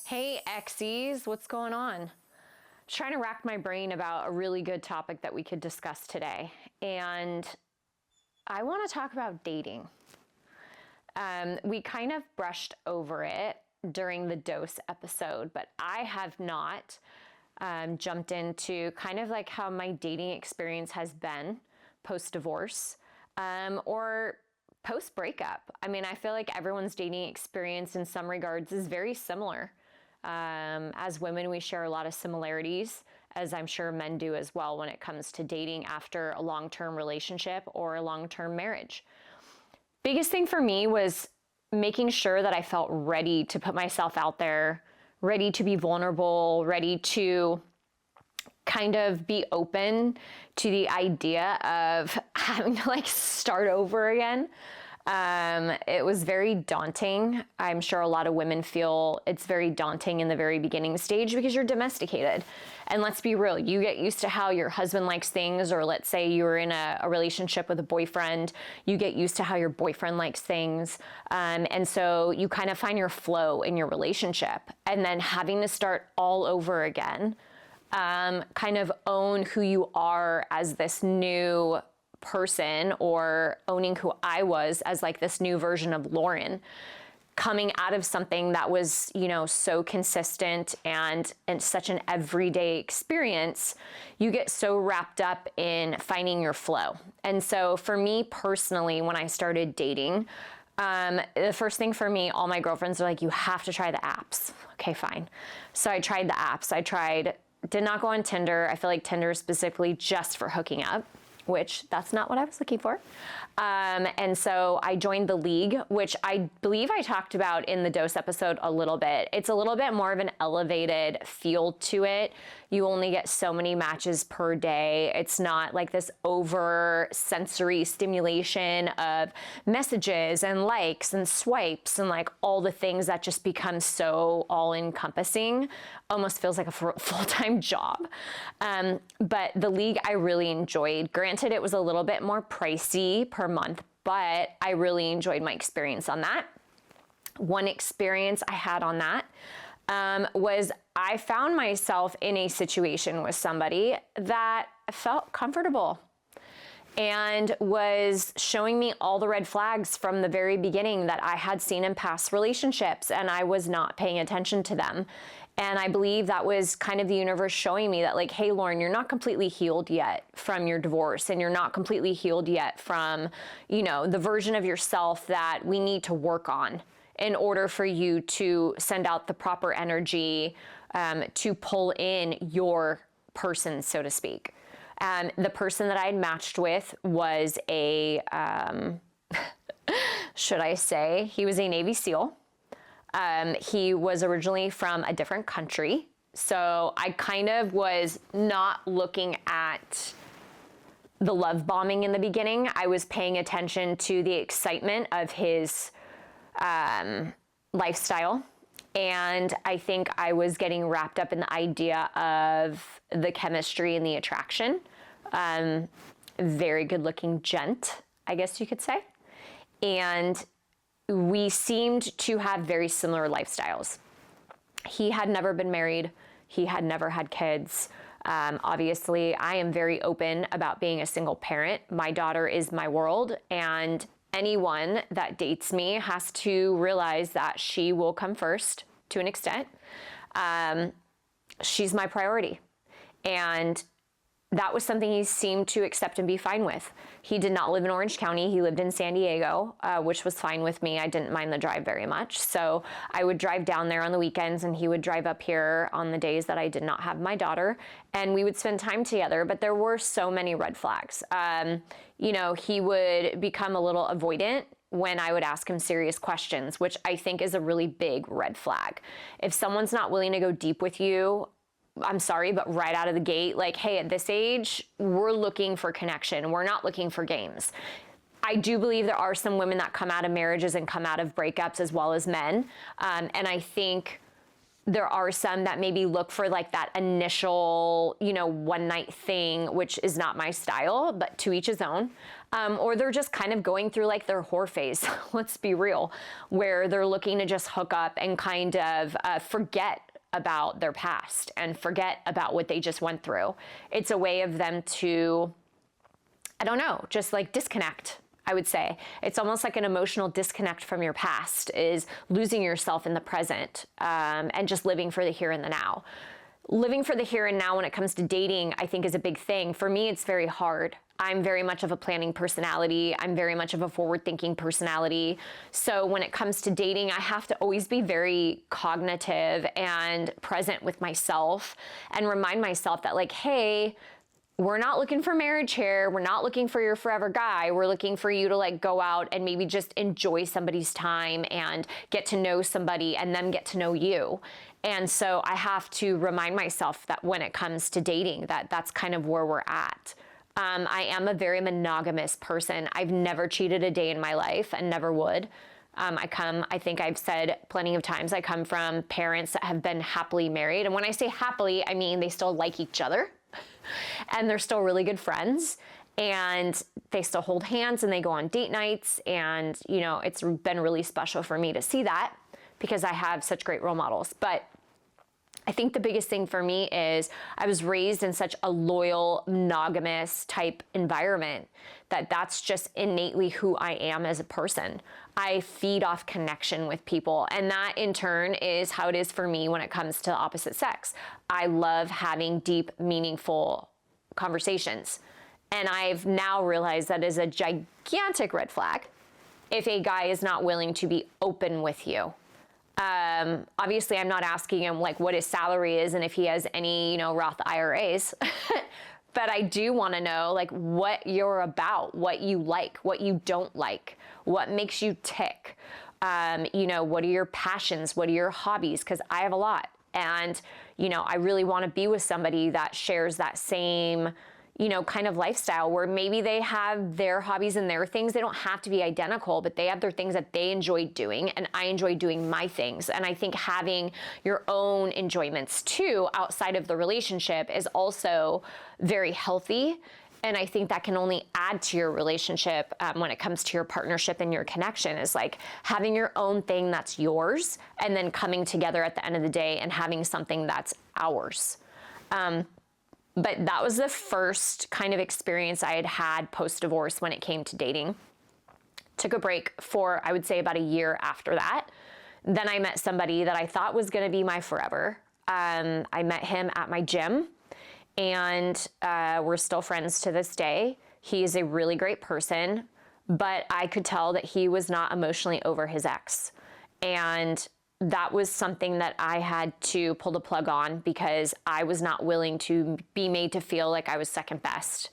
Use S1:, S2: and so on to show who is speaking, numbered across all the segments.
S1: Hey Xy's, what's going on? Trying to rack my brain about a really good topic that we could discuss today. And I want to talk about dating. We kind of brushed over it during the dose episode, but I have not jumped into kind of like how my dating experience has been post-divorce or post-breakup. I mean, I feel like everyone's dating experience in some regards is very similar. As women, we share a lot of similarities, as I'm sure men do as well when it comes to dating after a long-term relationship or a long-term marriage. Biggest thing for me was making sure that I felt ready to put myself out there, ready to be vulnerable, ready to kind of be open to the idea of having to like start over again. It was very daunting. I'm sure a lot of women feel it's very daunting in the very beginning stage because you're domesticated. And let's be real, you get used to how your husband likes things, or let's say you're in a relationship with a boyfriend, you get used to how your boyfriend likes things. And so you kind of find your flow in your relationship. And then having to start all over again, kind of own who you are as this new person, or owning who I was as like this new version of Lauren, coming out of something that was, you know, so consistent and such an everyday experience, you get so wrapped up in finding your flow. And so for me personally, when I started dating, the first thing for me, all my girlfriends are like, you have to try the apps. Okay, fine. So I tried the apps. Did not go on Tinder. I feel like Tinder is specifically just for hooking up, which that's not what I was looking for. And so I joined the League, which I believe I talked about in the dose episode a little bit. It's a little bit more of an elevated feel to it. You only get so many matches per day. It's not like this over sensory stimulation of messages and likes and swipes and like all the things that just become so all encompassing. Almost feels like a full-time job. But the League I really enjoyed. Granted, it was a little bit more pricey per month, but I really enjoyed my experience on that. One experience I had on that was I found myself in a situation with somebody that felt comfortable and was showing me all the red flags from the very beginning that I had seen in past relationships, and I was not paying attention to them. And I believe that was kind of the universe showing me that, like, hey, Lauren, you're not completely healed yet from your divorce, and you're not completely healed yet from, you know, the version of yourself that we need to work on in order for you to send out the proper energy to pull in your person, so to speak. The person that I had matched with was a, should I say, he was a Navy SEAL. He was originally from a different country. So I kind of was not looking at the love bombing in the beginning. I was paying attention to the excitement of his lifestyle. And I think I was getting wrapped up in the idea of the chemistry and the attraction. Very good looking gent, I guess you could say. And we seemed to have very similar lifestyles. He had never been married. He had never had kids. Obviously, I am very open about being a single parent. My daughter is my world, and anyone that dates me has to realize that she will come first to an extent. She's my priority. And that was something he seemed to accept and be fine with. He did not live in Orange County. He lived in San Diego, which was fine with me. I didn't mind the drive very much. So I would drive down there on the weekends, and he would drive up here on the days that I did not have my daughter, and we would spend time together. But there were so many red flags. You know, he would become a little avoidant when I would ask him serious questions, which I think is a really big red flag. If someone's not willing to go deep with you, I'm sorry, but right out of the gate, like, hey, at this age, we're looking for connection. We're not looking for games. I do believe there are some women that come out of marriages and come out of breakups as well as men. And I think there are some that maybe look for like that initial, you know, one night thing, which is not my style, but to each his own. Or they're just kind of going through like their whore phase, let's be real, where they're looking to just hook up and kind of forget about their past and forget about what they just went through. It's a way of them to, I don't know, just like disconnect, I would say. It's almost like an emotional disconnect from your past, is losing yourself in the present, and just living for the here and the now. Living for the here and now when it comes to dating, I think, is a big thing. For me, it's very hard. I'm very much of a planning personality. I'm very much of a forward-thinking personality. So when it comes to dating, I have to always be very cognitive and present with myself and remind myself that, like, hey, we're not looking for marriage here. We're not looking for your forever guy. We're looking for you to like go out and maybe just enjoy somebody's time and get to know somebody and them get to know you. And so I have to remind myself that when it comes to dating, that's kind of where we're at. I am a very monogamous person. I've never cheated a day in my life and never would. I think I've said plenty of times, I come from parents that have been happily married. And when I say happily, I mean they still like each other and they're still really good friends and they still hold hands and they go on date nights. And, you know, it's been really special for me to see that because I have such great role models. But I think the biggest thing for me is I was raised in such a loyal, monogamous type environment that's just innately who I am as a person. I feed off connection with people, and that in turn is how it is for me when it comes to the opposite sex. I love having deep, meaningful conversations, and I've now realized that is a gigantic red flag if a guy is not willing to be open with you. Obviously, I'm not asking him like what his salary is and if he has any, Roth IRAs, but I do want to know like what you're about, what you like, what you don't like, what makes you tick. What are your passions? What are your hobbies? Because I have a lot. And, I really want to be with somebody that shares that same kind of lifestyle where maybe they have their hobbies and their things. They don't have to be identical, but they have their things that they enjoy doing, and I enjoy doing my things. And I think having your own enjoyments too outside of the relationship is also very healthy. And I think that can only add to your relationship when it comes to your partnership and your connection, is like having your own thing that's yours and then coming together at the end of the day and having something that's ours. But that was the first kind of experience I had post-divorce when it came to dating. Took a break for, I would say, about a year after that. Then I met somebody that I thought was going to be my forever. I met him at my gym, and we're still friends to this day. He is a really great person, but I could tell that he was not emotionally over his ex. And that was something that I had to pull the plug on because I was not willing to be made to feel like I was second best.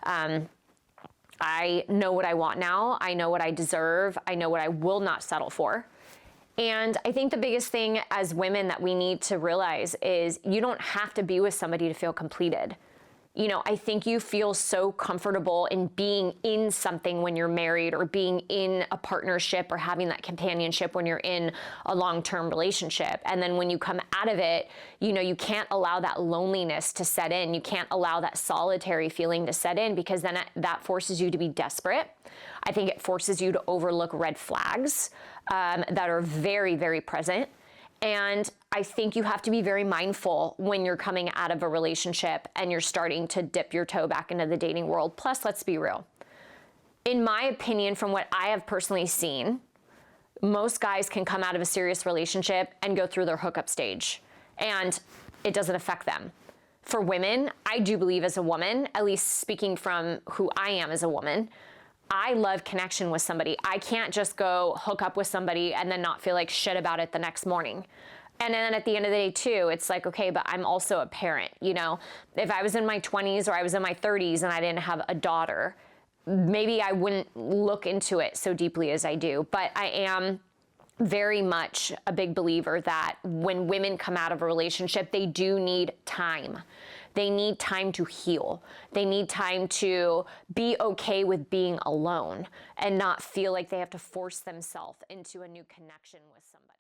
S1: I know what I want now. I know what I deserve. I know what I will not settle for. And I think the biggest thing as women that we need to realize is you don't have to be with somebody to feel completed. I think you feel so comfortable in being in something when you're married, or being in a partnership, or having that companionship when you're in a long-term relationship. And then when you come out of it, you can't allow that loneliness to set in. You can't allow that solitary feeling to set in, because then that forces you to be desperate. I think it forces you to overlook red flags that are very, very present. And I think you have to be very mindful when you're coming out of a relationship and you're starting to dip your toe back into the dating world. Plus, let's be real. In my opinion, from what I have personally seen, most guys can come out of a serious relationship and go through their hookup stage, and it doesn't affect them. For women, I do believe as a woman, at least speaking from who I am as a woman, I love connection with somebody. I can't just go hook up with somebody and then not feel like shit about it the next morning. And then at the end of the day too, it's like, okay, but I'm also a parent, If I was in my 20s or I was in my 30s and I didn't have a daughter, maybe I wouldn't look into it so deeply as I do. But I am very much a big believer that when women come out of a relationship, they do need time. They need time to heal. They need time to be okay with being alone and not feel like they have to force themselves into a new connection with somebody.